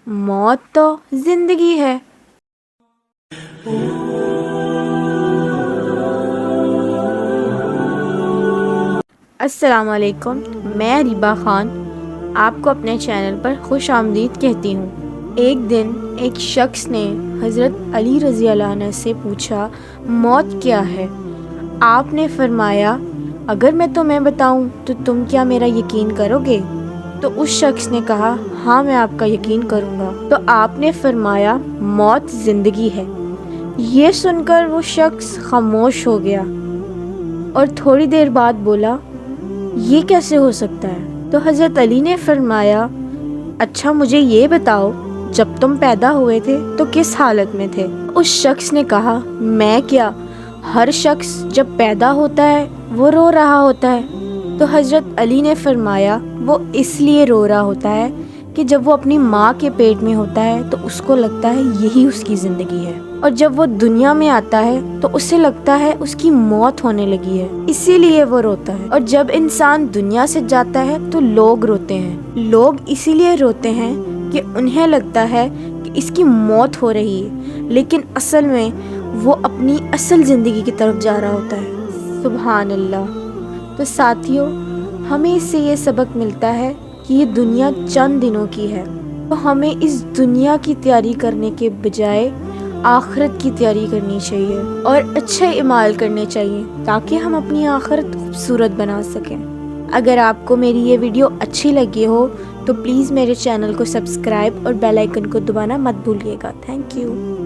موت تو زندگی ہے۔ السلام علیکم، میں ریبا خان آپ کو اپنے چینل پر خوش آمدید کہتی ہوں۔ ایک دن ایک شخص نے حضرت علی رضی اللہ عنہ سے پوچھا، موت کیا ہے؟ آپ نے فرمایا، اگر میں تمہیں بتاؤں تو تم کیا میرا یقین کرو گے؟ تو اس شخص نے کہا، ہاں میں آپ کا یقین کروں گا۔ تو آپ نے فرمایا، موت زندگی ہے۔ یہ سن کر وہ شخص خاموش ہو گیا اور تھوڑی دیر بعد بولا، یہ کیسے ہو سکتا ہے؟ تو حضرت علی نے فرمایا، اچھا مجھے یہ بتاؤ، جب تم پیدا ہوئے تھے تو کس حالت میں تھے؟ اس شخص نے کہا، میں کیا، ہر شخص جب پیدا ہوتا ہے وہ رو رہا ہوتا ہے۔ تو حضرت علی نے فرمایا، وہ اس لیے رو رہا ہوتا ہے کہ جب وہ اپنی ماں کے پیٹ میں ہوتا ہے تو اس کو لگتا ہے یہی اس کی زندگی ہے، اور جب وہ دنیا میں آتا ہے تو اسے لگتا ہے اس کی موت ہونے لگی ہے، اسی لیے وہ روتا ہے۔ اور جب انسان دنیا سے جاتا ہے تو لوگ روتے ہیں۔ لوگ اسی لیے روتے ہیں کہ انہیں لگتا ہے کہ اس کی موت ہو رہی ہے، لیکن اصل میں وہ اپنی اصل زندگی کی طرف جا رہا ہوتا ہے۔ سبحان اللہ۔ تو ساتھیوں، ہمیں اس سے یہ سبق ملتا ہے کہ یہ دنیا چند دنوں کی ہے، تو ہمیں اس دنیا کی تیاری کرنے کے بجائے آخرت کی تیاری کرنی چاہیے اور اچھے اعمال کرنے چاہیے تاکہ ہم اپنی آخرت خوبصورت بنا سکیں۔ اگر آپ کو میری یہ ویڈیو اچھی لگی ہو تو پلیز میرے چینل کو سبسکرائب اور بیل آئیکن کو دبانا مت بھولیے گا۔ Thank you.